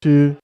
2.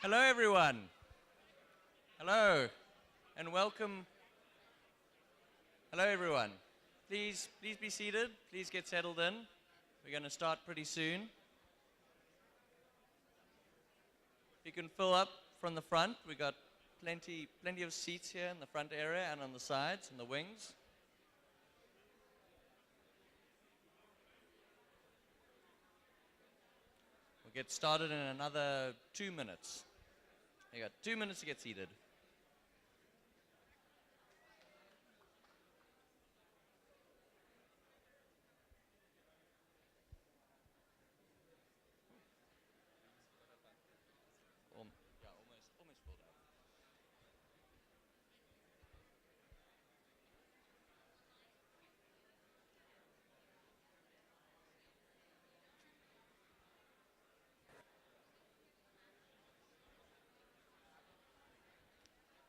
Hello, everyone. Hello, and welcome. Hello, everyone. Please be seated. Please get settled in. We're going to start pretty soon. If you can fill up from the front, we got plenty of seats here in the front area and on the sides and the wings. We'll get started in another 2 minutes. You got 2 minutes to get seated. Almost filled up.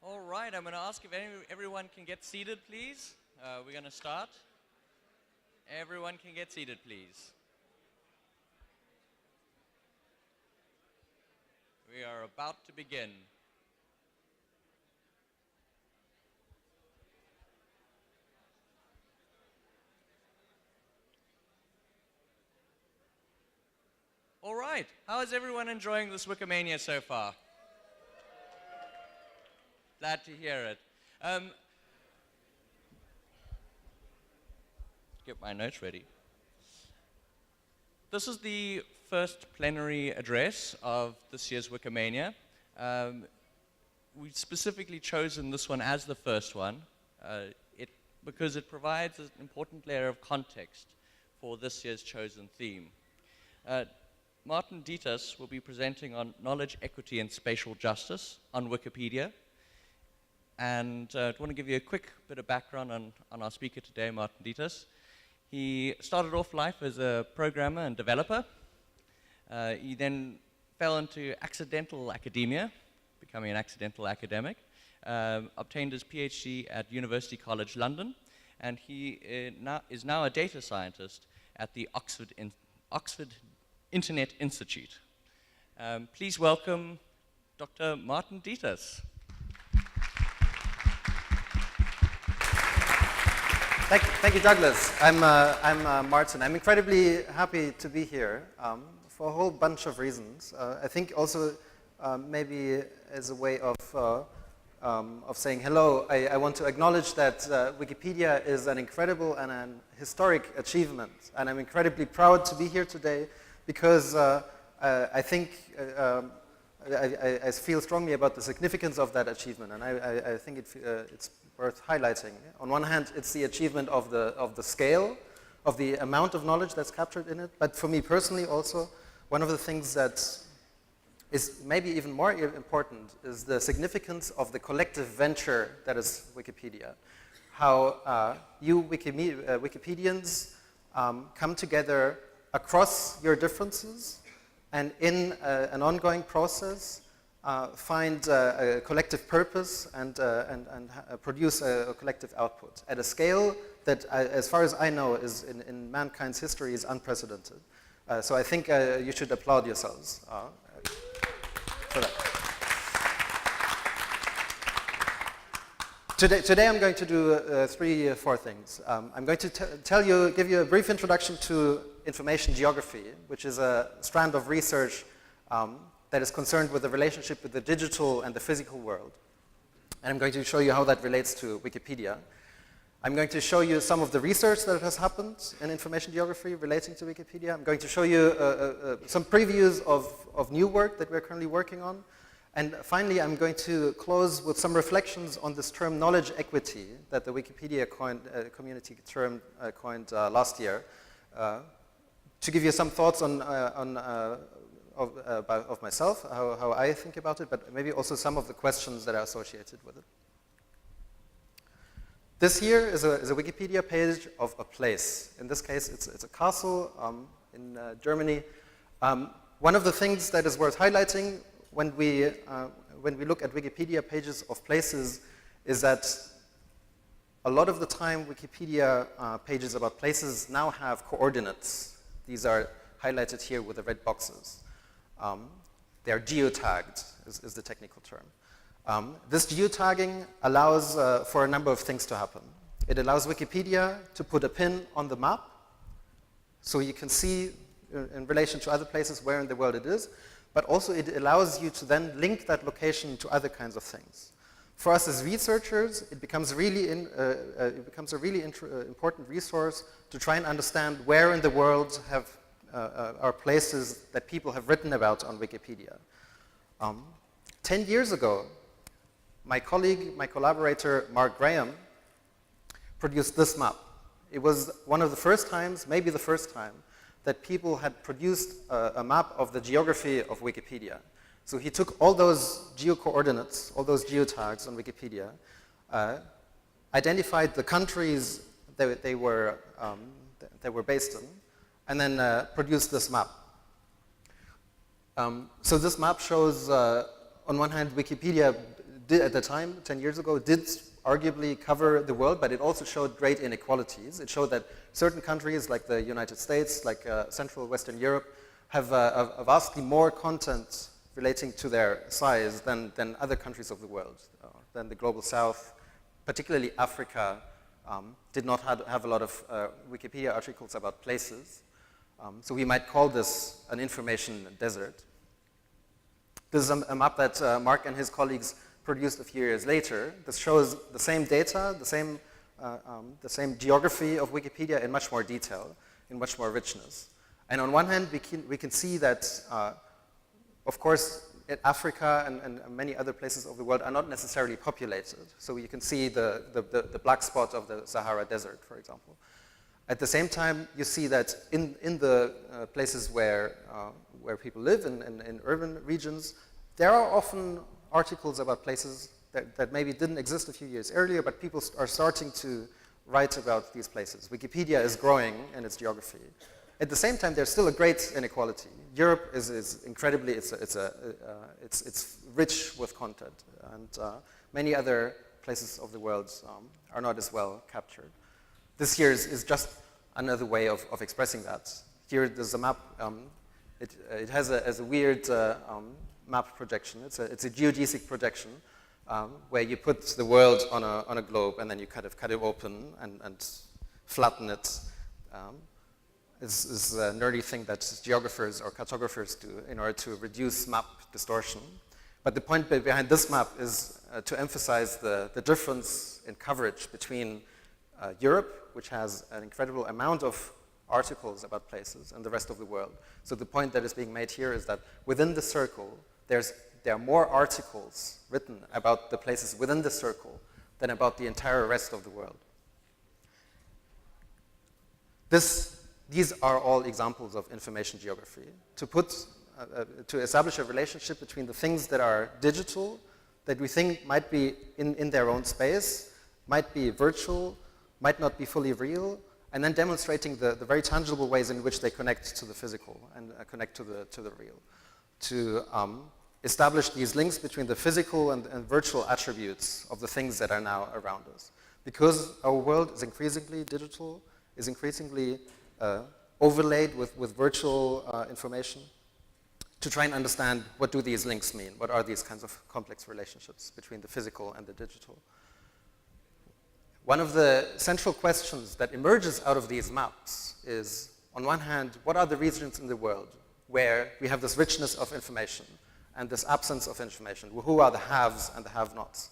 All right, I'm going to ask if everyone can get seated, please. We're going to start. Everyone can get seated, please. We are about to begin. All right, how is everyone enjoying this Wikimedia so far? Glad to hear it. Get my notes ready. This is the first plenary address of this year's Wikimania. we've specifically chosen this one as the first one because it provides an important layer of context for this year's chosen theme. Martin Dietas will be presenting on knowledge, equity, and spatial justice on Wikipedia. And I want to give you a quick bit of background on our speaker today, Martin Dietas. He started off life as a programmer and developer. He then fell into accidental academia, becoming an accidental academic, obtained his PhD at University College London, and he is now a data scientist at the Oxford Internet Institute. Please welcome Dr. Martin Dietas. Thank you, Douglas. I'm Martin. I'm incredibly happy to be here for a whole bunch of reasons. I think also maybe as a way of saying hello, I want to acknowledge that Wikipedia is an incredible and an historic achievement, and I'm incredibly proud to be here today because I think I feel strongly about the significance of that achievement, and I think it's worth highlighting. On one hand, it's the achievement of the scale, of the amount of knowledge that's captured in it, but for me personally also, one of the things that is maybe even more important is the significance of the collective venture that is Wikipedia. How you Wikipedians come together across your differences and in an ongoing process find a collective purpose and produce a collective output at a scale that, as far as I know, is in mankind's history is unprecedented. So I think you should applaud yourselves for that. Today I'm going to do four things. I'm going to give you a brief introduction to information geography, which is a strand of research that is concerned with the relationship with the digital and the physical world. And I'm going to show you how that relates to Wikipedia. I'm going to show you some of the research that has happened in information geography relating to Wikipedia. I'm going to show you some previews of new work that we're currently working on. And finally, I'm going to close with some reflections on this term knowledge equity that the Wikipedia community term coined last year, to give you some thoughts of myself, how I think about it, but maybe also some of the questions that are associated with it. This here is a Wikipedia page of a place. In this case, it's a castle in Germany. One of the things that is worth highlighting when we look at Wikipedia pages of places is that a lot of the time Wikipedia pages about places now have coordinates. These are highlighted here with the red boxes. They are geotagged, is the technical term. This geotagging allows for a number of things to happen. It allows Wikipedia to put a pin on the map, so you can see in relation to other places where in the world it is, but also it allows you to then link that location to other kinds of things. For us as researchers, it becomes a really important resource to try and understand where in the world are places that people have written about on Wikipedia. 10 years ago, my collaborator, Mark Graham, produced this map. It was one of the first times, maybe the first time, that people had produced a map of the geography of Wikipedia. So he took all those geo-coordinates, all those geotags on Wikipedia, identified the countries that they were based in, and then produced this map. So this map shows, on one hand, Wikipedia did, at the time, 10 years ago, did arguably cover the world, but it also showed great inequalities. It showed that certain countries, like the United States, like Central Western Europe, have vastly more content relating to their size than other countries of the world, than the global south. Particularly Africa did not have a lot of Wikipedia articles about places. So we might call this an information desert. This is a map that Mark and his colleagues produced a few years later. This shows the same data, the same geography of Wikipedia in much more detail, in much more richness. And on one hand, we can see that, of course, Africa and many other places of the world are not necessarily populated. So you can see the black spot of the Sahara Desert, for example. At the same time, you see that in the places where people live, in urban regions, there are often articles about places that maybe didn't exist a few years earlier, but people are starting to write about these places. Wikipedia is growing in its geography. At the same time, there's still a great inequality. Europe is incredibly, it's rich with content, and many other places of the world are not as well captured. This here is just another way of expressing that. Here, there's a map. It has a weird map projection. It's a geodesic projection where you put the world on a globe and then you kind of cut it open and flatten it. It's a nerdy thing that geographers or cartographers do in order to reduce map distortion. But the point behind this map is to emphasize the difference in coverage between Europe, which has an incredible amount of articles about places, and the rest of the world. So the point that is being made here is that within the circle, there are more articles written about the places within the circle than about the entire rest of the world. These are all examples of information geography. To establish a relationship between the things that are digital, that we think might be in their own space, might be virtual, might not be fully real, and then demonstrating the very tangible ways in which they connect to the physical and connect to the real. To establish these links between the physical and virtual attributes of the things that are now around us. Because our world is increasingly digital, is increasingly overlaid with virtual information, to try and understand what do these links mean, what are these kinds of complex relationships between the physical and the digital. One of the central questions that emerges out of these maps is, on one hand, what are the regions in the world where we have this richness of information and this absence of information? Who are the haves and the have-nots?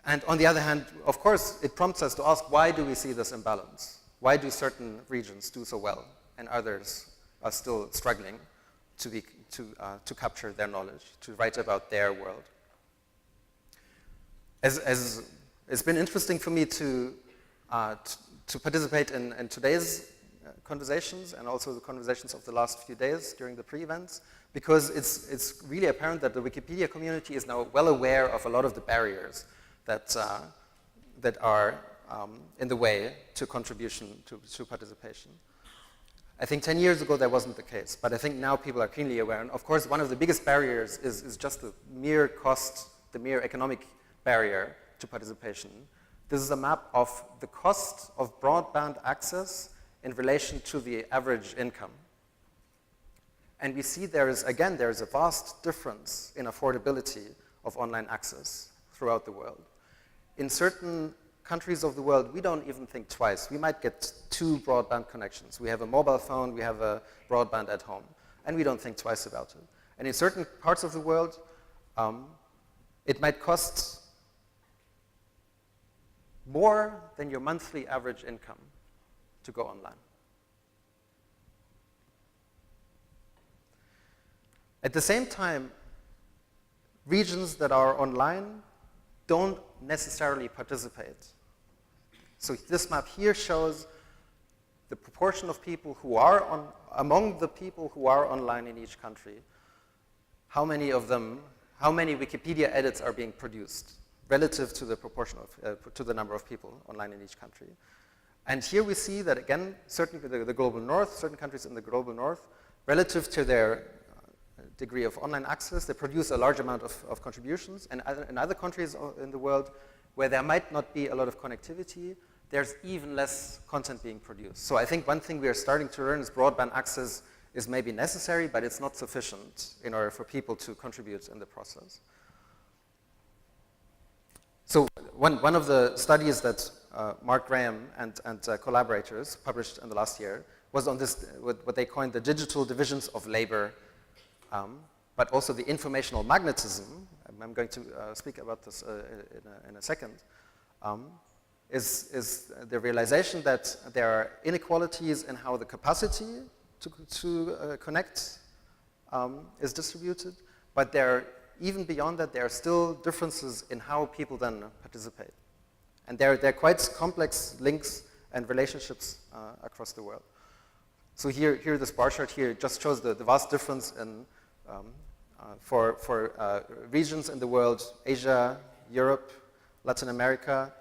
And on the other hand, of course, it prompts us to ask, why do we see this imbalance? Why do certain regions do so well and others are still struggling to capture their knowledge, to write about their world? It's been interesting for me to participate in today's conversations and also the conversations of the last few days during the pre-events, because it's really apparent that the Wikipedia community is now well aware of a lot of the barriers that are in the way to contribution to participation. I think 10 years ago that wasn't the case, but I think now people are keenly aware. And of course, one of the biggest barriers is just the mere cost, the mere economic barrier to participation. This is a map of the cost of broadband access in relation to the average income. And we see there is a vast difference in affordability of online access throughout the world. In certain countries of the world, we don't even think twice. We might get 2 broadband connections. We have a mobile phone, we have a broadband at home, and we don't think twice about it. And in certain parts of the world, it might cost more than your monthly average income to go online. At the same time, regions that are online don't necessarily participate. So this map here shows the proportion of people who are among the people who are online in each country, how many Wikipedia edits are being produced relative to the proportion of, to the number of people online in each country. And here we see that, again, certainly the global north, certain countries in the global north, relative to their degree of online access, they produce a large amount of contributions. And in other countries in the world where there might not be a lot of connectivity, there's even less content being produced. So I think one thing we are starting to learn is broadband access is maybe necessary, but it's not sufficient in order for people to contribute in the process. So one of the studies that Mark Graham and collaborators published in the last year was on this, what they coined the digital divisions of labor, but also the informational magnetism. I'm going to speak about this in a second. Is the realization that there are inequalities in how the capacity to connect is distributed, but even beyond that, there are still differences in how people then participate. And there are quite complex links and relationships across the world. So here this bar chart here just shows the vast difference in, for regions in the world: Asia, Europe, Latin America,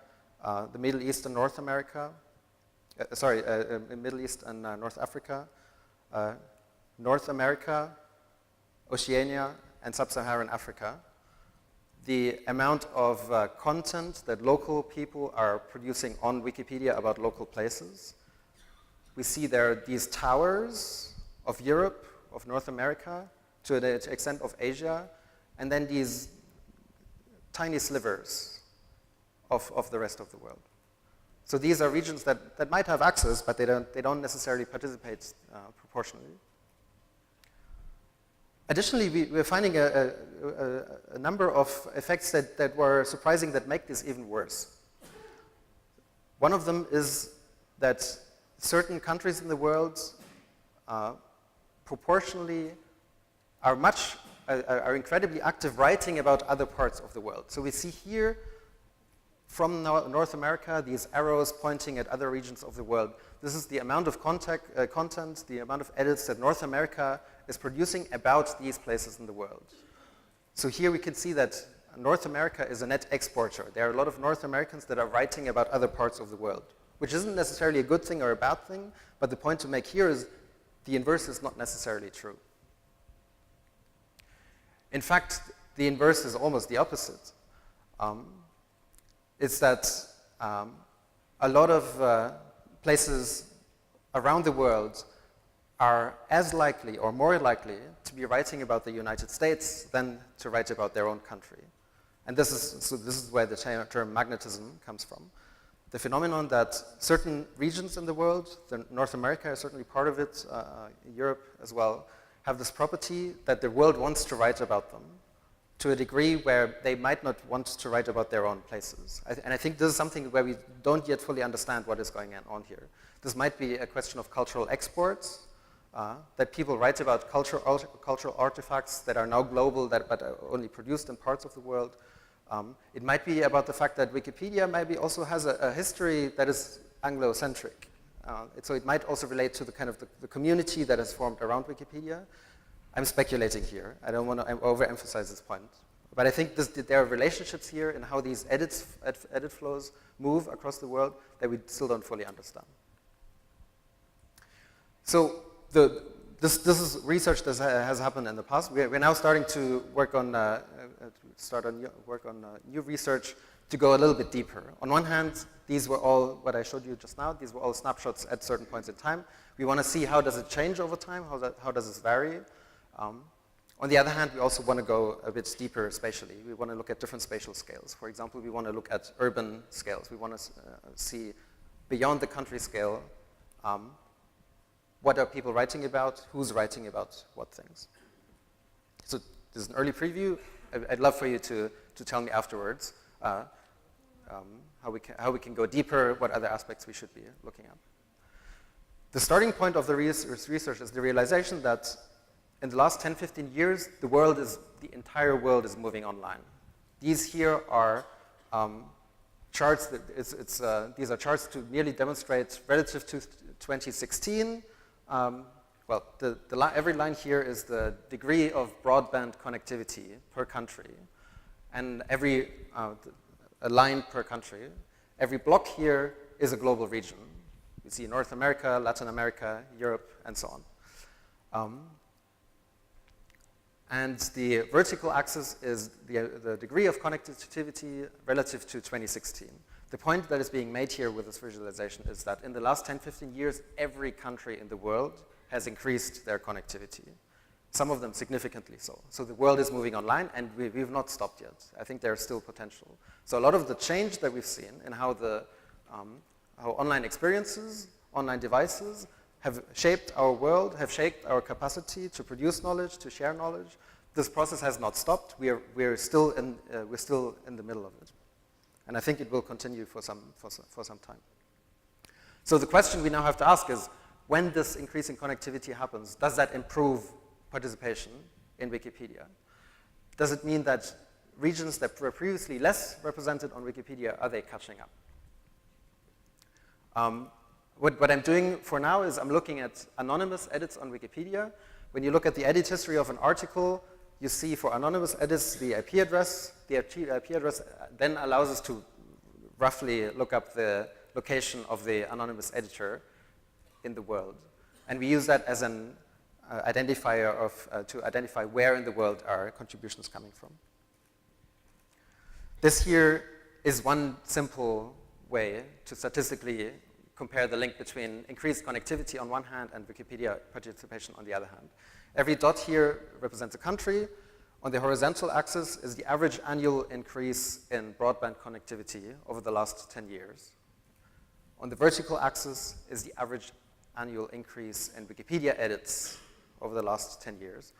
the Middle East and North America, Middle East and North Africa, North America, Oceania, and Sub-Saharan Africa. The amount of content that local people are producing on Wikipedia about local places. We see there are these towers of Europe, of North America, to the extent of Asia, and then these tiny slivers of the rest of the world. So these are regions that might have access, but they don't necessarily participate proportionally. Additionally, we're finding a number of effects that were surprising that make this even worse. One of them is that certain countries in the world proportionally are incredibly active writing about other parts of the world. So we see here from North America these arrows pointing at other regions of the world. This is the amount of content, the amount of edits that North America is producing about these places in the world. So here we can see that North America is a net exporter. There are a lot of North Americans that are writing about other parts of the world, which isn't necessarily a good thing or a bad thing, but the point to make here is the inverse is not necessarily true. In fact, the inverse is almost the opposite. It's that a lot of places around the world are as likely or more likely to be writing about the United States than to write about their own country. And this is where the term magnetism comes from. The phenomenon that certain regions in the world, North America is certainly part of it, Europe as well, have this property that the world wants to write about them to a degree where they might not want to write about their own places. And I think this is something where we don't yet fully understand what is going on here. This might be a question of cultural exports, that people write about cultural artifacts that are now global but are only produced in parts of the world. It might be about the fact that Wikipedia maybe also has a history that is Anglo-centric. So it might also relate to the kind of the community that has formed around Wikipedia. I'm speculating here. I don't want to overemphasize this point. But I think there are relationships here in how these edit flows move across the world that we still don't fully understand. So this is research that has happened in the past. We're now starting to work on new research to go a little bit deeper. On one hand, these were all what I showed you just now. These were all snapshots at certain points in time. We want to see how does it change over time, how does this vary. On the other hand, we also want to go a bit deeper spatially. We want to look at different spatial scales. For example, we want to look at urban scales. We want to see beyond the country scale, what are people writing about, who's writing about what things. So this is an early preview. I'd love for you to tell me afterwards how we can go deeper, what other aspects we should be looking at. The starting point of the research is the realization that in the last 10, 15 years, the entire world is moving online. These here are charts. These are charts to merely demonstrate relative to 2016. Every line here is the degree of broadband connectivity per country, and a line per country. Every block here is a global region. You see North America, Latin America, Europe, and so on. And the vertical axis is the degree of connectivity relative to 2016. The point that is being made here with this visualization is that in the last 10, 15 years, every country in the world has increased their connectivity, some of them significantly so. So the world is moving online, and we've not stopped yet. I think there's still potential. So a lot of the change that we've seen in how online experiences, online devices, have shaped our world, have shaped our capacity to produce knowledge, to share knowledge. This process has not stopped. We're still in the middle of it, and I think it will continue for some time. So the question we now have to ask is, when this increase in connectivity happens, does that improve participation in Wikipedia. Does it mean that regions that were previously less represented on Wikipedia, are they catching up? What I'm doing for now is I'm looking at anonymous edits on Wikipedia. When you look at the edit history of an article, you see for anonymous edits the IP address. The IP address then allows us to roughly look up the location of the anonymous editor in the world. And we use that as an identifier to identify where in the world our contributions coming from. This here is one simple way to statistically compare the link between increased connectivity on one hand and Wikipedia participation on the other hand. Every dot here represents a country. On the horizontal axis is the average annual increase in broadband connectivity over the last 10 years. On the vertical axis is the average annual increase in Wikipedia edits over the last 10 years.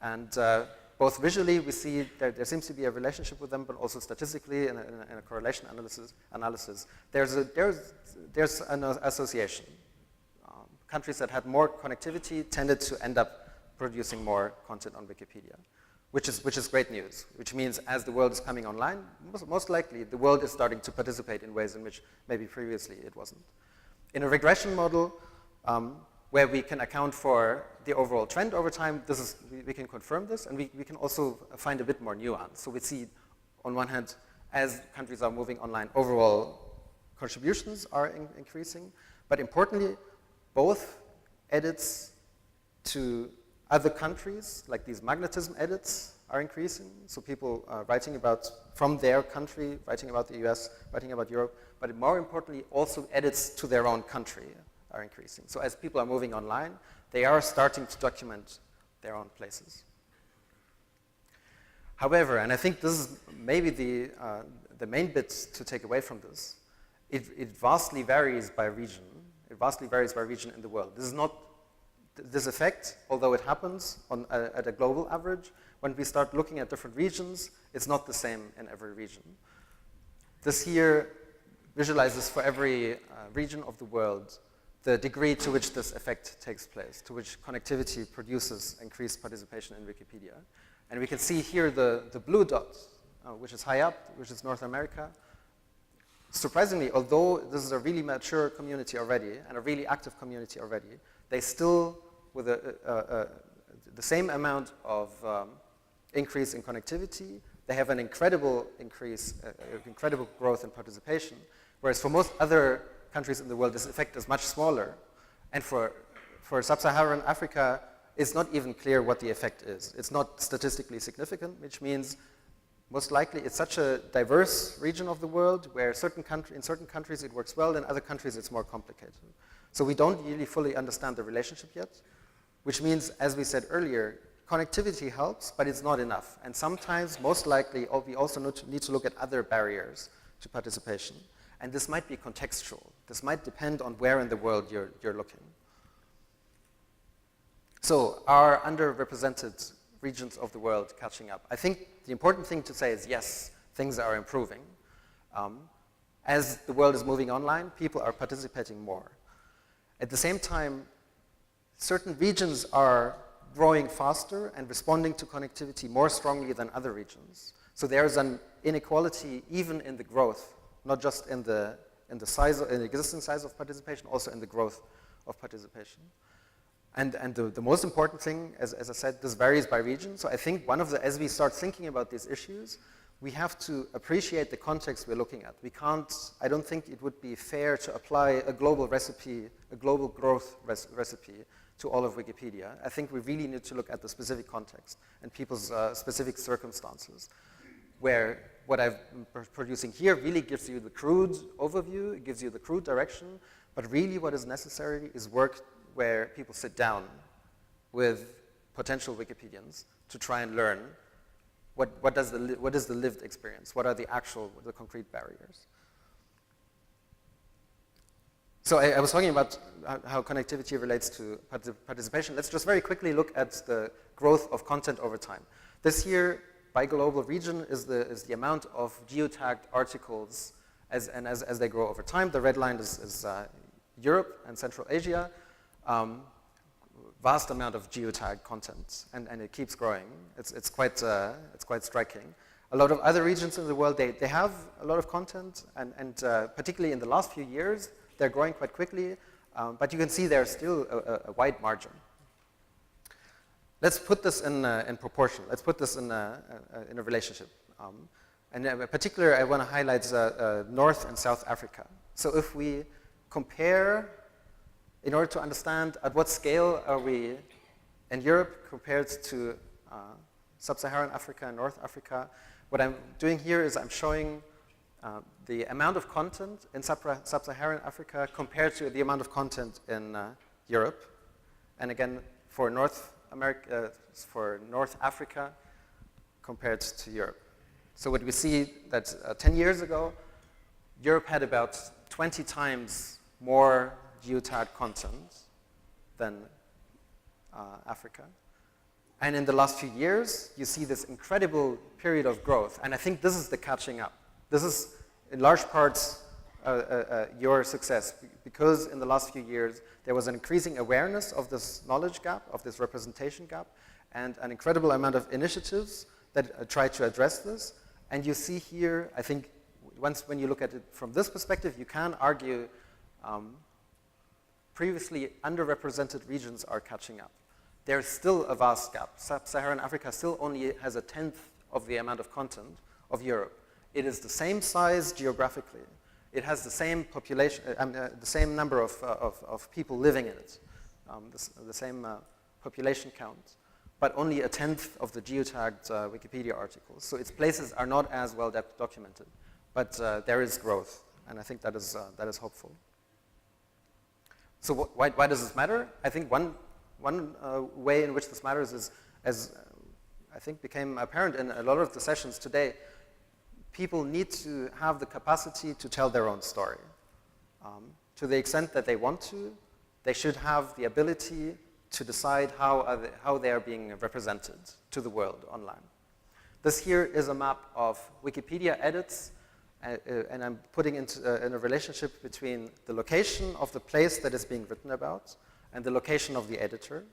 And both visually, we see that there seems to be a relationship with them, but also statistically in a correlation analysis, there's an association. Countries that had more connectivity tended to end up producing more content on Wikipedia, which is great news, which means as the world is coming online, most likely the world is starting to participate in ways in which maybe previously it wasn't. In a regression model, where we can account for the overall trend over time, we can confirm this, and we can also find a bit more nuance. So we see, on one hand, as countries are moving online, overall contributions are increasing, but importantly, both edits to other countries, like these magnetism edits, are increasing. So people writing about, from their country, writing about the US, writing about Europe, but more importantly, also edits to their own country are increasing. So as people are moving online, they are starting to document their own places. However, and I think this is maybe the main bit to take away from this, it vastly varies by region. It vastly varies by region in the world. This is not this effect, although it happens at a global average. When we start looking at different regions, it's not the same in every region. This here visualizes for every region of the world the degree to which this effect takes place, to which connectivity produces increased participation in Wikipedia. And we can see here the blue dot, which is high up, which is North America. Surprisingly, although this is a really mature community already, and a really active community already, they still, with the same amount of increase in connectivity, they have an incredible increase, incredible growth in participation, whereas for most other countries in the world, this effect is much smaller. And for sub-Saharan Africa, it's not even clear what the effect is. It's not statistically significant, which means most likely it's such a diverse region of the world where in certain countries it works well, in other countries it's more complicated. So we don't really fully understand the relationship yet, which means, as we said earlier, connectivity helps, but it's not enough. And sometimes, most likely, we also need to look at other barriers to participation. And this might be contextual. This might depend on where in the world you're looking. So are underrepresented regions of the world catching up? I think the important thing to say is yes, things are improving. As the world is moving online, people are participating more. At the same time, certain regions are growing faster and responding to connectivity more strongly than other regions. So there's an inequality even in the growth, not just in the size, in the existing size of participation, also in the growth of participation. And the most important thing, as I said, this varies by region. So I think as we start thinking about these issues, we have to appreciate the context we're looking at. I don't think it would be fair to apply a global recipe, a global growth recipe to all of Wikipedia. I think we really need to look at the specific context and people's specific circumstances, where what I'm producing here really gives you the crude overview, it gives you the crude direction, but really what is necessary is work where people sit down with potential Wikipedians to try and learn what is the lived experience, what are the concrete barriers. So I was talking about how connectivity relates to participation. Let's just very quickly look at the growth of content over time. This here, by global region, is the amount of geotagged articles as they grow over time. The red line is Europe and Central Asia. vast amount of geotagged content, and it keeps growing. It's quite striking. A lot of other regions in the world, they have a lot of content, and particularly in the last few years, they're growing quite quickly, but you can see there's still a wide margin. Let's put this in proportion. Let's put this in a relationship. And in particular, I want to highlight North and South Africa. So if we compare, in order to understand at what scale are we in Europe compared to Sub-Saharan Africa and North Africa, what I'm doing here is I'm showing the amount of content in Sub-Saharan Africa compared to the amount of content in Europe. And again, for North Africa compared to Europe. So what we see that 10 years ago, Europe had about 20 times more geotagged content than Africa. And in the last few years, you see this incredible period of growth. And I think this is the catching up. This is, in large parts, your success, because in the last few years, there was an increasing awareness of this knowledge gap, of this representation gap, and an incredible amount of initiatives that try to address this. And you see here, I think, when you look at it from this perspective, you can argue previously underrepresented regions are catching up. There's still a vast gap. Sub-Saharan Africa still only has 1/10 of the amount of content of Europe. It is the same size geographically. It has the same population, the same number of people living in it, the same population count, but only 1/10 of the geotagged Wikipedia articles. So its places are not as well documented, but there is growth, and I think that is hopeful. So why does this matter? I think one way in which this matters is, as I think became apparent in a lot of the sessions today, people need to have the capacity to tell their own story. To the extent that they want to, they should have the ability to decide how they are being represented to the world online. This here is a map of Wikipedia edits, and I'm putting in a relationship between the location of the place that is being written about and the location of the editor.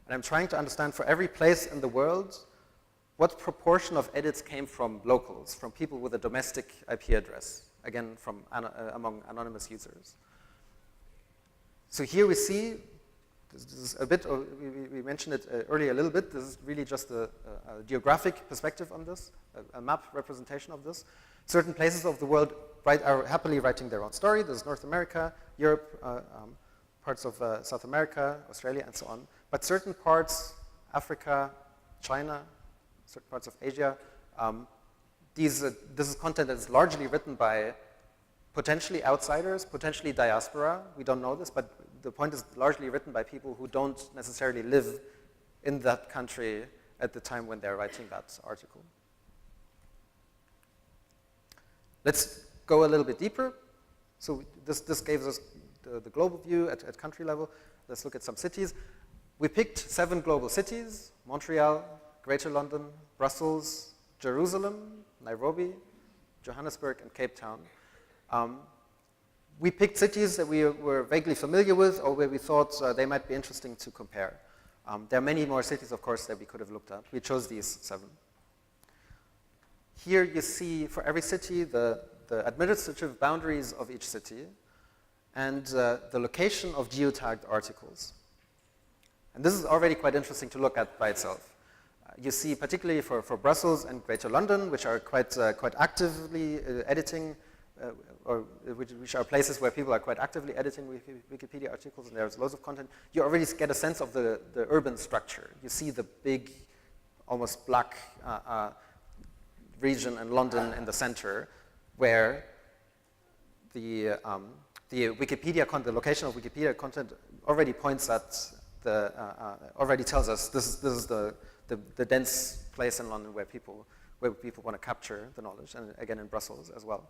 And I'm trying to understand for every place in the world, what proportion of edits came from locals, from people with a domestic IP address, again, from among anonymous users. So here we see, this is a bit, we mentioned it earlier a little bit, this is really just a geographic perspective on this, a map representation of this. Certain places of the world are happily writing their own story. There's North America, Europe, parts of South America, Australia, and so on. But certain parts, Africa, China, certain parts of Asia, this is content that is largely written by potentially outsiders, potentially diaspora. We don't know this, but the point is largely written by people who don't necessarily live in that country at the time when they're writing that article. Let's go a little bit deeper. So this gave us the global view at country level. Let's look at some cities. We picked 7 global cities: Montreal, Greater London, Brussels, Jerusalem, Nairobi, Johannesburg, and Cape Town. We picked cities that we were vaguely familiar with or where we thought they might be interesting to compare. There are many more cities, of course, that we could have looked at. We chose these 7. Here you see for every city the administrative boundaries of each city and the location of geotagged articles. And this is already quite interesting to look at by itself. You see, particularly for Brussels and Greater London, which are quite actively editing, or which are places where people are quite actively editing Wikipedia articles, and there's loads of content, you already get a sense of the urban structure. You see the big, almost black region in London in the center, where the Wikipedia the location of Wikipedia content already points at already tells us this is the dense place in London where people want to capture the knowledge, and again in Brussels as well.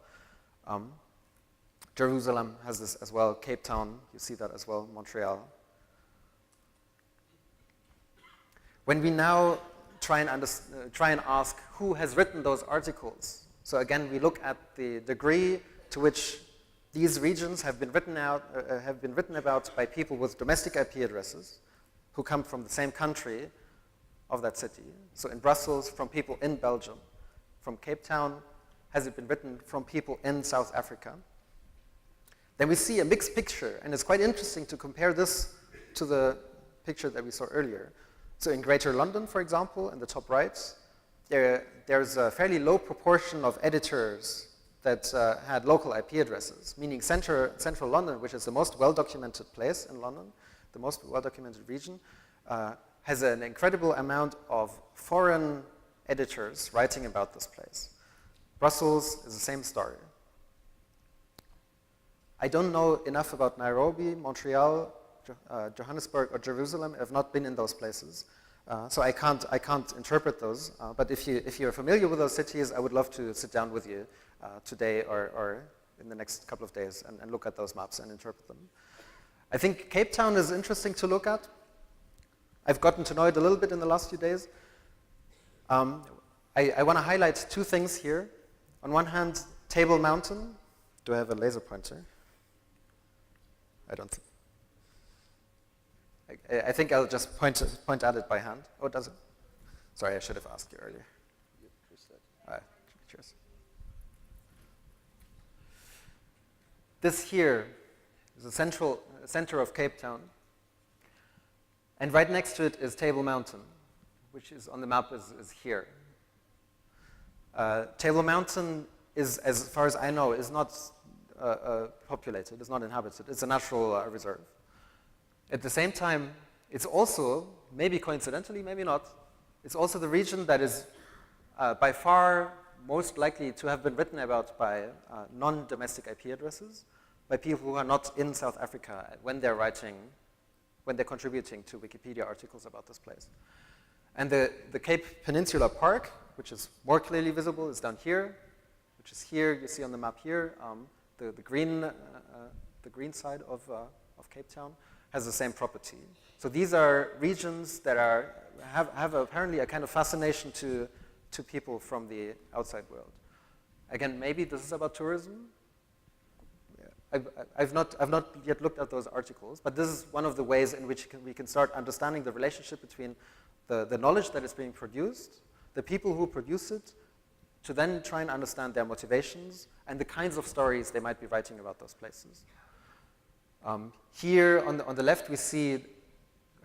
Jerusalem has this as well. Cape Town, you see that as well. Montreal. When we now try and ask who has written those articles, so again we look at the degree to which these regions have been written about by people with domestic IP addresses, who come from the same country of that city. So in Brussels, from people in Belgium. From Cape Town, has it been written from people in South Africa? Then we see a mixed picture, and it's quite interesting to compare this to the picture that we saw earlier. So in Greater London, for example, in the top right, there's a fairly low proportion of editors that had local IP addresses, meaning central London, which is the most well-documented place in London, the most well-documented region, has an incredible amount of foreign editors writing about this place. Brussels is the same story. I don't know enough about Nairobi, Montreal, Johannesburg, or Jerusalem. I've not been in those places, so I can't interpret those. But if you're familiar with those cities, I would love to sit down with you today or in the next couple of days and look at those maps and interpret them. I think Cape Town is interesting to look at. I've gotten to know it a little bit in the last few days. I want to highlight two things here. On one hand, Table Mountain. Do I have a laser pointer? I don't. I think I'll just point at it by hand. Oh, does it? Sorry, I should have asked you earlier. All right, cheers. This here is the center of Cape Town. And right next to it is Table Mountain, which is on the map is here. Table Mountain is, as far as I know, is not populated, it's not inhabited. It's a natural reserve. At the same time, it's also, maybe coincidentally, maybe not, it's also the region that is by far most likely to have been written about by non-domestic IP addresses, by people who are not in South Africa when they're contributing to Wikipedia articles about this place. And the Cape Peninsula Park, which is more clearly visible, is down here, which is here. You see on the map here, the green side of Cape Town has the same property. So these are regions that have apparently a kind of fascination to people from the outside world. Again, maybe this is about tourism. I've not yet looked at those articles, but this is one of the ways in which we can start understanding the relationship between the knowledge that is being produced, the people who produce it, to then try and understand their motivations and the kinds of stories they might be writing about those places. Here on the left we see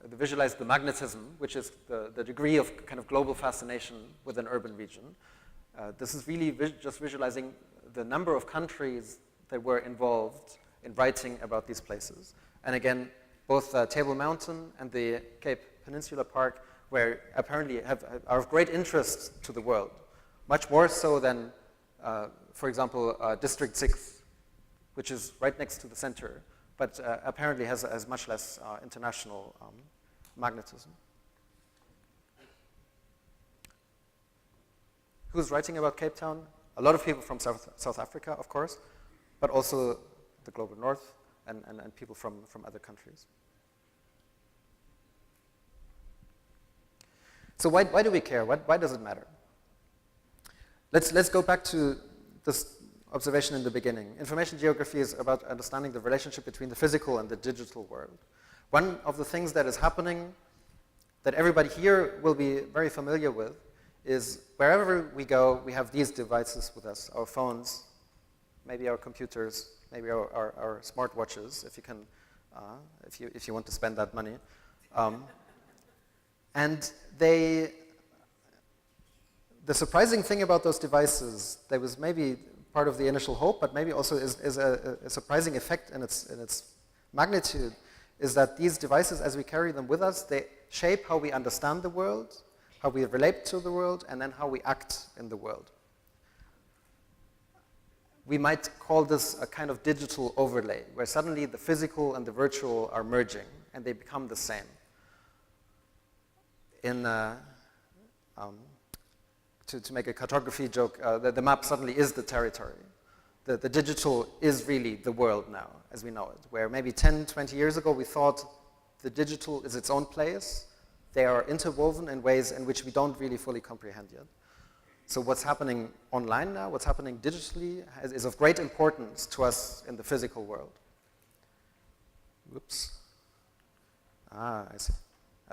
visualize the magnetism, which is the degree of kind of global fascination with an urban region. This is really just visualizing the number of countries that were involved in writing about these places. And again, both Table Mountain and the Cape Peninsula Park where apparently are of great interest to the world, much more so than, for example, District 6, which is right next to the center, but apparently has much less international magnetism. Who's writing about Cape Town? A lot of people from South Africa, of course, but also the global north and people from other countries. So why do we care? Why does it matter? Let's go back to this observation in the beginning. Information geography is about understanding the relationship between the physical and the digital world. One of the things that is happening that everybody here will be very familiar with is wherever we go, we have these devices with us, our phones, maybe our computers, maybe our smartwatches, if you can, if you want to spend that money. And the surprising thing about those devices, that was maybe part of the initial hope, but maybe also is a surprising effect in its magnitude, is that these devices, as we carry them with us, they shape how we understand the world, how we relate to the world, and then how we act in the world. We might call this a kind of digital overlay, where suddenly the physical and the virtual are merging, and they become the same. To make a cartography joke, the map suddenly is the territory. The digital is really the world now, as we know it, where maybe 10, 20 years ago we thought the digital is its own place. They are interwoven in ways in which we don't really fully comprehend yet. So what's happening online now, what's happening digitally, is of great importance to us in the physical world. Whoops. I see.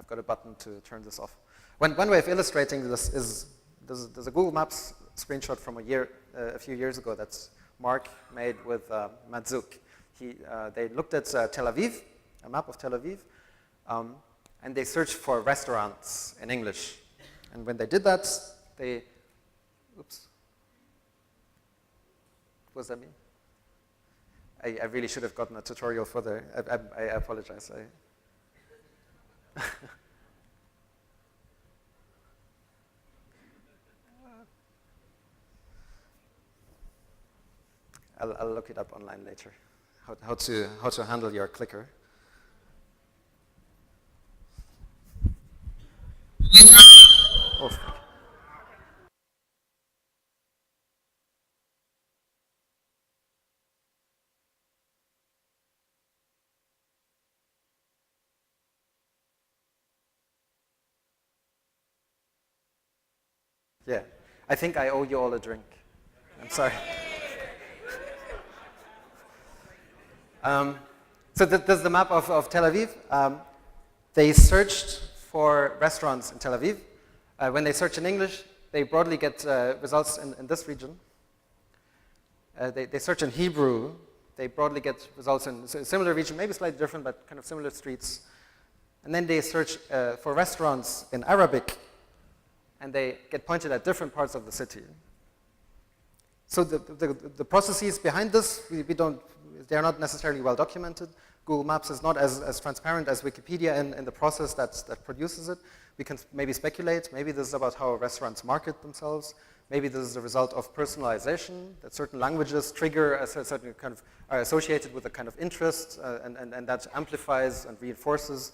I've got a button to turn this off. One way of illustrating this is, there's a Google Maps screenshot from a few years ago that's Mark made with Matzuk. They looked at Tel Aviv, a map of Tel Aviv, and they searched for restaurants in English. And when they did that, oops. What does that mean? I really should have gotten a tutorial for the, I apologize. I'll look it up online later, how to handle your clicker. Oh. Yeah, I think I owe you all a drink. I'm sorry. So there's the map of Tel Aviv. They searched for restaurants in Tel Aviv. When they search in English, they broadly get results in this region. They search in Hebrew, they broadly get results in a similar region, maybe slightly different, but kind of similar streets. And then they search for restaurants in Arabic, and they get pointed at different parts of the city. So the processes behind this, they're not necessarily well documented. Google Maps is not as transparent as Wikipedia in the process that produces it. We can maybe speculate. Maybe this is about how restaurants market themselves. Maybe this is a result of personalization, that certain languages trigger a certain kind of, are associated with a kind of interest, and that amplifies and reinforces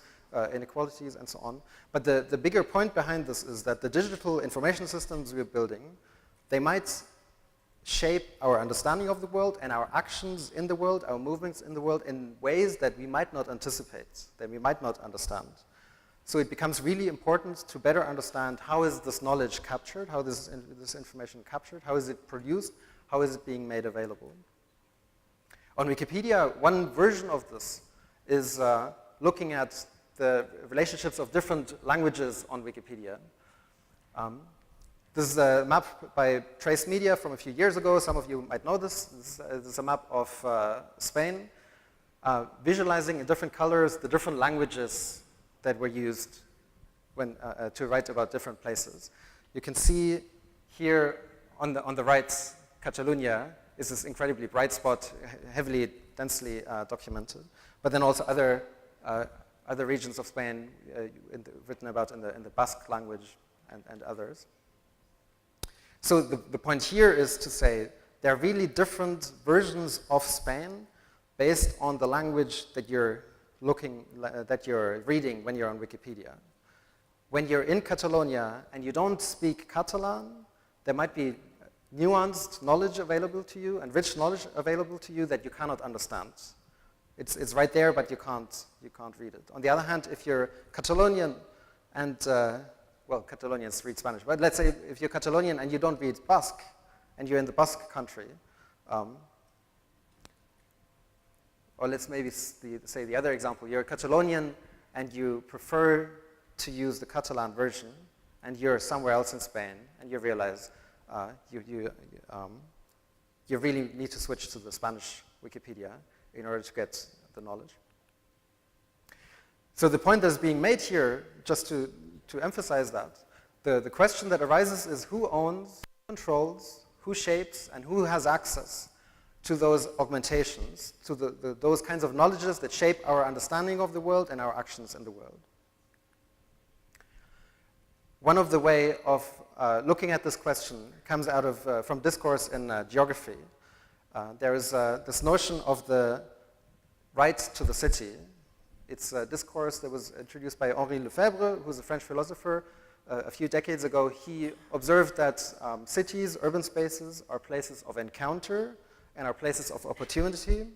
inequalities and so on. But the bigger point behind this is that the digital information systems we're building, they might shape our understanding of the world and our actions in the world, our movements in the world in ways that we might not anticipate, that we might not understand. So it becomes really important to better understand how is this knowledge captured, how this information captured, how is it produced, how is it being made available. On Wikipedia, one version of this is looking at the relationships of different languages on Wikipedia. This is a map by Trace Media from a few years ago. Some of you might know this. This is a map of Spain, visualizing in different colors the different languages that were used when, to write about different places. You can see here on the right, Catalonia is this incredibly bright spot, heavily, densely documented. But then also other regions of Spain written about in the Basque language and others. So the point here is to say there are really different versions of Spain based on the language that you're reading when you're on Wikipedia. When you're in Catalonia and you don't speak Catalan, there might be nuanced knowledge available to you and rich knowledge available to you that you cannot understand. It's right there, but you can't read it. On the other hand, if you're Catalonian and well, Catalonians read Spanish, but let's say if you're Catalonian and you don't read Basque, and you're in the Basque country, or let's maybe say the other example, you're a Catalonian and you prefer to use the Catalan version, and you're somewhere else in Spain, and you realize you really need to switch to the Spanish Wikipedia in order to get the knowledge. So the point that's being made here, just to emphasize that, the question that arises is who owns, who controls, who shapes, and who has access to those augmentations, to those kinds of knowledges that shape our understanding of the world and our actions in the world. One of the way of looking at this question comes out of from discourse in geography. There is this notion of the right to the city. It's a discourse that was introduced by Henri Lefebvre, who's a French philosopher. A few decades ago, he observed that cities, urban spaces, are places of encounter and are places of opportunity.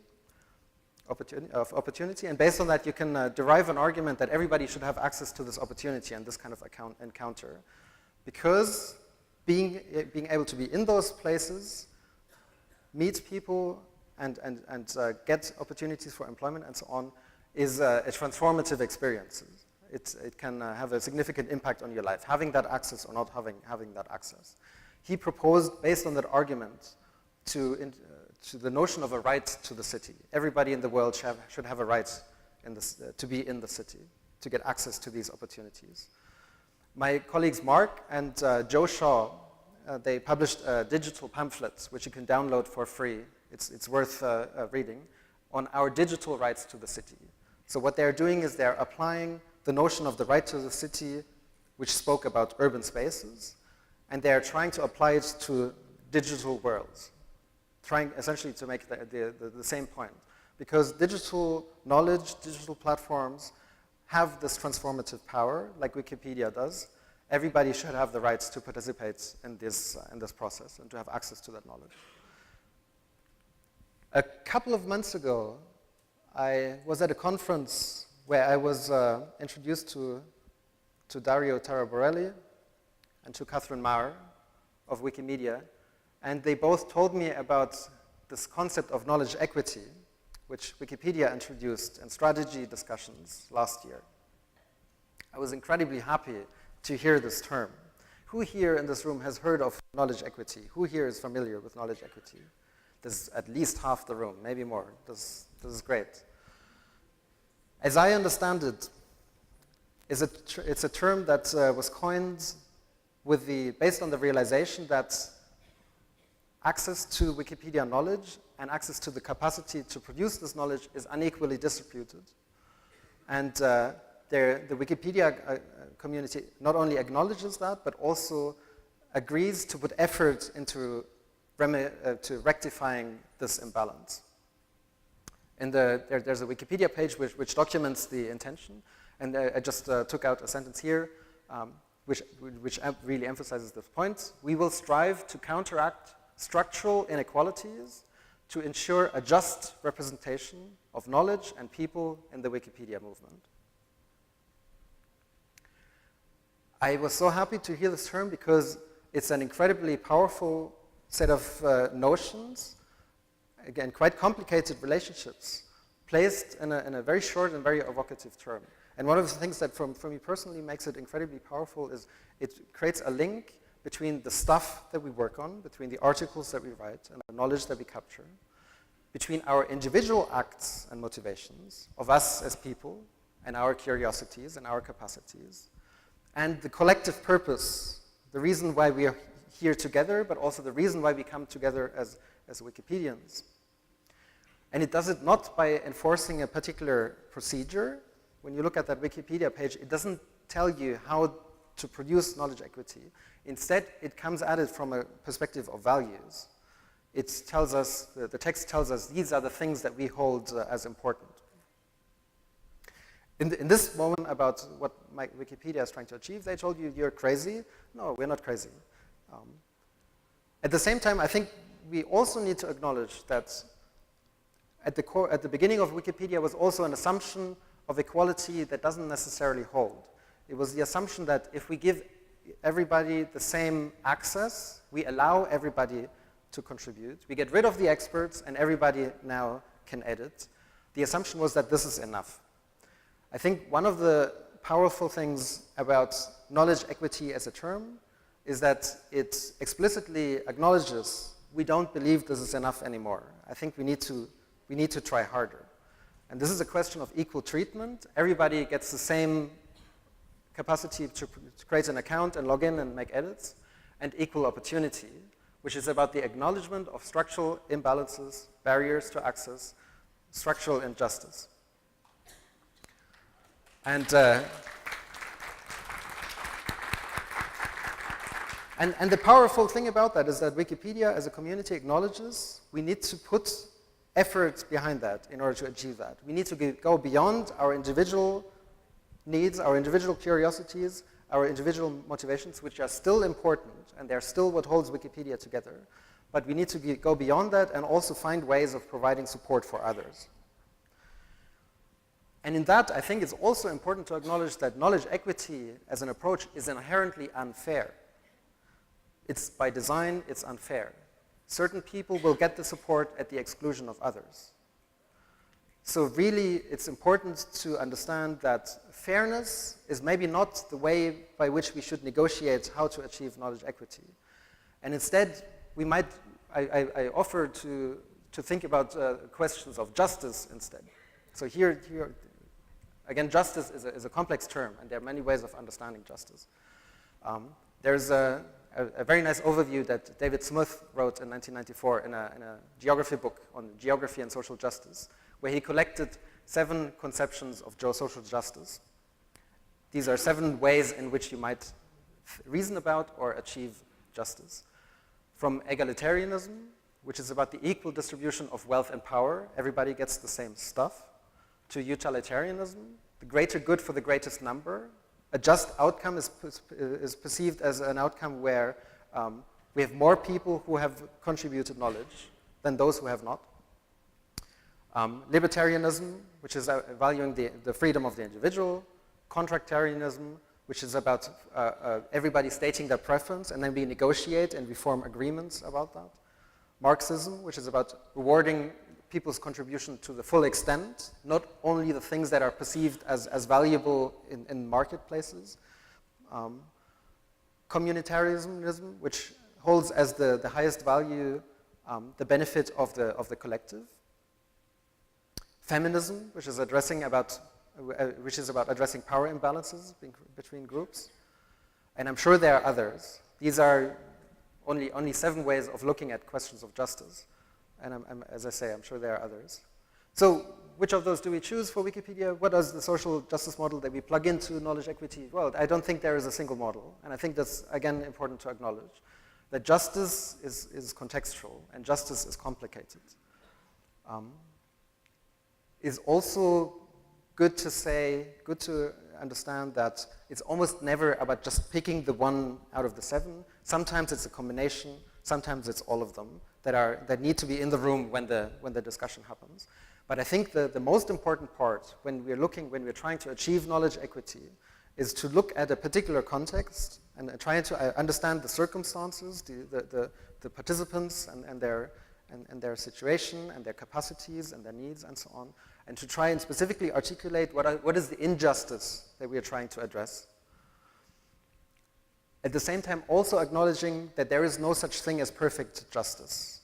And based on that, you can derive an argument that everybody should have access to this opportunity and this kind of encounter. Because being able to be in those places, meet people, and get opportunities for employment and so on, is a transformative experience. it can have a significant impact on your life, having that access or not having that access. He proposed, based on that argument, to the notion of a right to the city. Everybody in the world should have a right to be in the city, to get access to these opportunities. My colleagues Mark and Joe Shaw, they published digital pamphlets, which you can download for free. It's worth reading, on our digital rights to the city. So what they're doing is they're applying the notion of the right to the city, which spoke about urban spaces, and they're trying to apply it to digital worlds, trying essentially to make the same point. Because digital knowledge, digital platforms have this transformative power, like Wikipedia does. Everybody should have the rights to participate in this process and to have access to that knowledge. A couple of months ago, I was at a conference where I was introduced to Dario Taraborelli and to Catherine Maurer of Wikimedia, and they both told me about this concept of knowledge equity, which Wikipedia introduced in strategy discussions last year. I was incredibly happy to hear this term. Who here in this room has heard of knowledge equity? Who here is familiar with knowledge equity? There's at least half the room, maybe more. This is great. As I understand it, it's a term that was coined based on the realization that access to Wikipedia knowledge and access to the capacity to produce this knowledge is unequally distributed. And the Wikipedia community not only acknowledges that, but also agrees to put effort into rectifying this imbalance. There's a Wikipedia page which documents the intention, and I just took out a sentence here which really emphasizes this point. We will strive to counteract structural inequalities to ensure a just representation of knowledge and people in the Wikipedia movement. I was so happy to hear this term because it's an incredibly powerful set of notions, again, quite complicated relationships, placed in a very short and very evocative term. And one of the things that, for me personally, makes it incredibly powerful is it creates a link between the stuff that we work on, between the articles that we write and the knowledge that we capture, between our individual acts and motivations of us as people and our curiosities and our capacities, and the collective purpose, the reason why we are here together, but also the reason why we come together as Wikipedians. And it does it not by enforcing a particular procedure. When you look at that Wikipedia page, it doesn't tell you how to produce knowledge equity. Instead, it comes at it from a perspective of values. It tells us, the text tells us, these are the things that we hold as important. In this moment about what Wikipedia is trying to achieve, they told you, you're crazy. No, we're not crazy. At the same time, I think we also need to acknowledge that at the beginning of Wikipedia was also an assumption of equality that doesn't necessarily hold. It was the assumption that if we give everybody the same access, we allow everybody to contribute, we get rid of the experts and everybody now can edit. The assumption was that this is enough. I think one of the powerful things about knowledge equity as a term is that it explicitly acknowledges we don't believe this is enough anymore. I think we need to try harder. And this is a question of equal treatment. Everybody gets the same capacity to create an account and log in and make edits, and equal opportunity, which is about the acknowledgement of structural imbalances, barriers to access, structural injustice. And the powerful thing about that is that Wikipedia as a community acknowledges we need to put effort behind that in order to achieve that. We need to go beyond our individual needs, our individual curiosities, our individual motivations, which are still important, and they're still what holds Wikipedia together. But we need to go beyond that and also find ways of providing support for others. And in that, I think it's also important to acknowledge that knowledge equity as an approach is inherently unfair. It's by design, it's unfair. Certain people will get the support at the exclusion of others. So really, it's important to understand that fairness is maybe not the way by which we should negotiate how to achieve knowledge equity. And instead, we might, I offer to think about questions of justice instead. So here again, justice is a complex term, and there are many ways of understanding justice. There's a very nice overview that David Smith wrote in 1994 in a geography book on geography and social justice, where he collected 7 conceptions of social justice. These are 7 ways in which you might reason about or achieve justice. From egalitarianism, which is about the equal distribution of wealth and power, everybody gets the same stuff, to utilitarianism, the greater good for the greatest number. A just outcome is perceived as an outcome where we have more people who have contributed knowledge than those who have not. Libertarianism, which is valuing the freedom of the individual. Contractarianism, which is about everybody stating their preference, and then we negotiate and we form agreements about that. Marxism, which is about rewarding people's contribution to the full extent, not only the things that are perceived as valuable in marketplaces. Communitarianism, which holds as the highest value the benefit of the collective. Feminism, which is about addressing power imbalances between groups. And I'm sure there are others. These are only 7 ways of looking at questions of justice. And as I say, I'm sure there are others. So which of those do we choose for Wikipedia? What is the social justice model that we plug into knowledge equity? Well, I don't think there is a single model. And I think that's, again, important to acknowledge, that justice is contextual and justice is complicated. It's also good to understand that it's almost never about just picking the one out of the 7. Sometimes it's a combination, sometimes it's all of them that need to be in the room when the discussion happens. But I think the most important part when we're trying to achieve knowledge equity is to look at a particular context and trying to understand the circumstances, the participants and their situation and their capacities and their needs and so on, and to try and specifically articulate what is the injustice that we are trying to address. At the same time, also acknowledging that there is no such thing as perfect justice.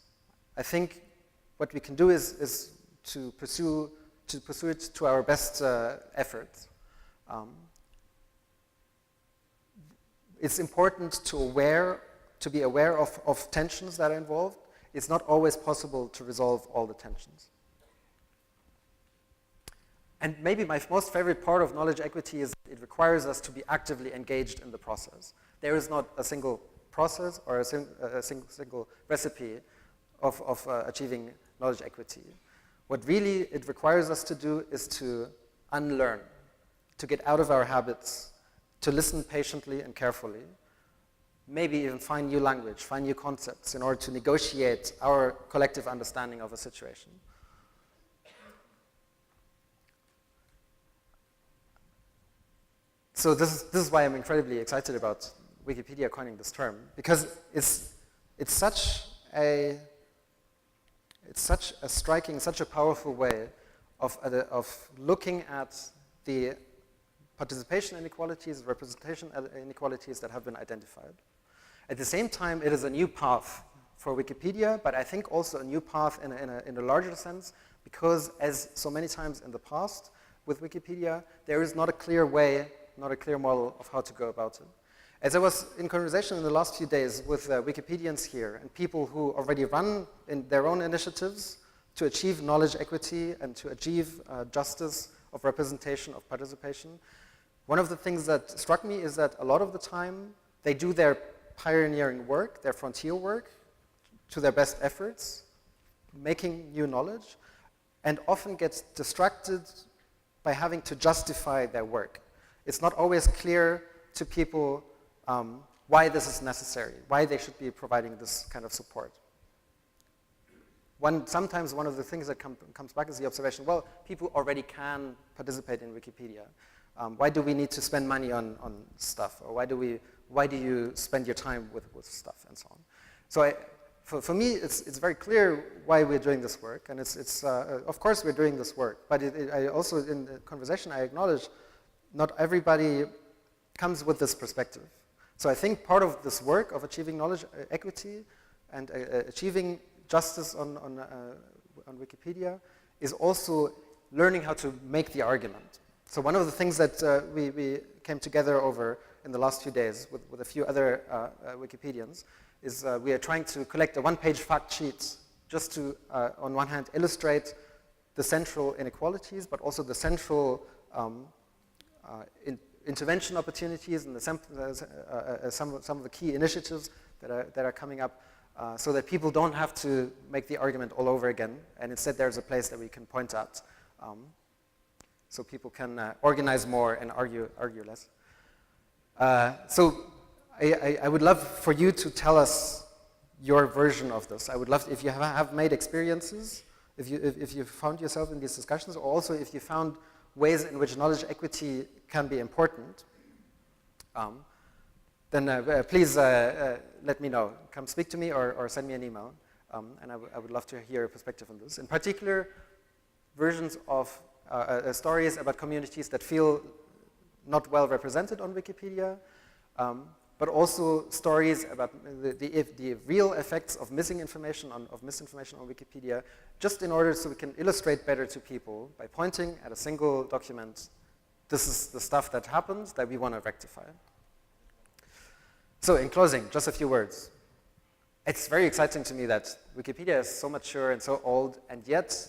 I think what we can do is to pursue it to our best efforts. It's important to be aware of tensions that are involved. It's not always possible to resolve all the tensions. And maybe my most favorite part of knowledge equity is it requires us to be actively engaged in the process. There is not a single process or a single recipe of achieving knowledge equity. What really it requires us to do is to unlearn, to get out of our habits, to listen patiently and carefully, maybe even find new language, find new concepts in order to negotiate our collective understanding of a situation. So this is why I'm incredibly excited about Wikipedia coining this term, because it's such a striking, such a powerful way of looking at the participation inequalities, representation inequalities that have been identified. At the same time, it is a new path for Wikipedia, but I think also a new path in a larger sense, because as so many times in the past with Wikipedia, there is not a clear way, not a clear model of how to go about it. As I was in conversation in the last few days with Wikipedians here and people who already run in their own initiatives to achieve knowledge equity and to achieve justice of representation, of participation, one of the things that struck me is that a lot of the time they do their pioneering work, their frontier work, to their best efforts, making new knowledge, and often get distracted by having to justify their work. It's not always clear to people why this is necessary, why they should be providing this kind of support. Sometimes one of the things that comes back is the observation, well, people already can participate in Wikipedia. Why do we need to spend money on stuff? Or why do you spend your time with stuff and so on? So for me, it's very clear why we're doing this work, and of course we're doing this work, but I also, in the conversation, I acknowledge not everybody comes with this perspective. So I think part of this work of achieving knowledge equity and achieving justice on Wikipedia is also learning how to make the argument. So one of the things that we came together over in the last few days with a few other Wikipedians is we are trying to collect a one-page fact sheet just to, on one hand, illustrate the central inequalities, but also the central intervention opportunities and some of the key initiatives that are coming up, so that people don't have to make the argument all over again, and instead there's a place that we can point at, so people can organize more and argue less. So I would love for you to tell us your version of this. I would love if you have made experiences, if you found yourself in these discussions, or also if you found ways in which knowledge equity can be important, then please let me know. Come speak to me or send me an email, and I would love to hear your perspective on this. In particular, versions of stories about communities that feel not well represented on Wikipedia, but also stories about the real effects of misinformation on Wikipedia, just in order so we can illustrate better to people by pointing at a single document. This is the stuff that happens that we want to rectify. So in closing, just a few words. It's very exciting to me that Wikipedia is so mature and so old, and yet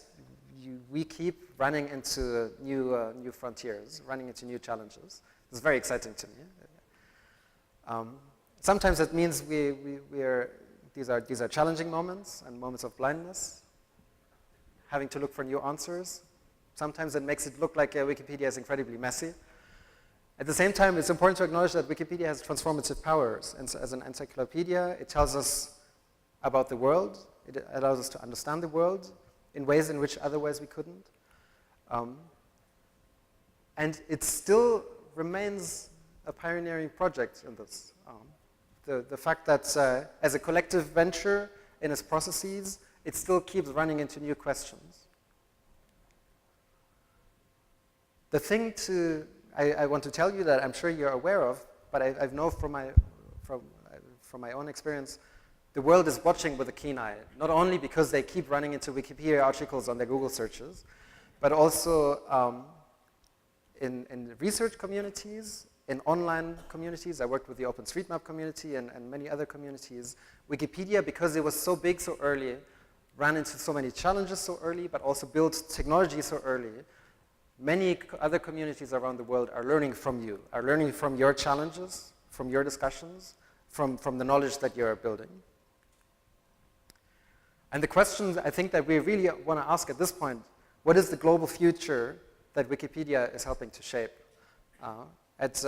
we keep running into new frontiers, running into new challenges. It's very exciting to me. Sometimes it means these are challenging moments and moments of blindness, having to look for new answers. Sometimes it makes it look like Wikipedia is incredibly messy. At the same time, it's important to acknowledge that Wikipedia has transformative powers. And so as an encyclopedia, it tells us about the world. It allows us to understand the world in ways in which otherwise we couldn't. And it still remains a pioneering project in this. The fact that as a collective venture in its processes, it still keeps running into new questions. The thing I want to tell you that I'm sure you're aware of, but I know from my own experience, the world is watching with a keen eye, not only because they keep running into Wikipedia articles on their Google searches, but also in research communities, in online communities. I worked with the OpenStreetMap community and many other communities. Wikipedia, because it was so big so early, ran into so many challenges so early, but also built technology so early. Many other communities around the world are learning from you, are learning from your challenges, from your discussions, from the knowledge that you're building. And the question I think that we really want to ask at this point, what is the global future that Wikipedia is helping to shape? At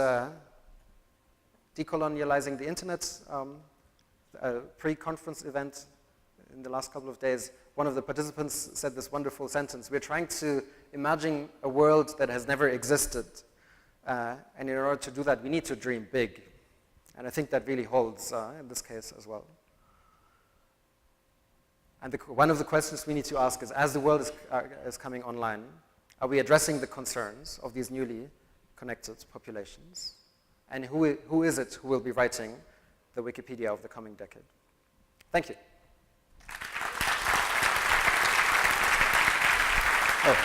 Decolonializing the Internet, a pre-conference event in the last couple of days, one of the participants said this wonderful sentence: we're trying to imagine a world that has never existed. And in order to do that, we need to dream big. And I think that really holds in this case as well. And one of the questions we need to ask is, as the world is coming online, are we addressing the concerns of these newly connected populations? And who is it who will be writing the Wikipedia of the coming decade? Thank you. Oh.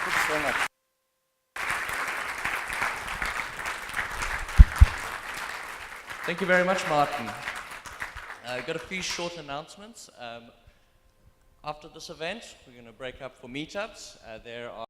Thank you so much. Thank you very much, Martin. I've got a few short announcements. After this event, we're going to break up for meetups. There are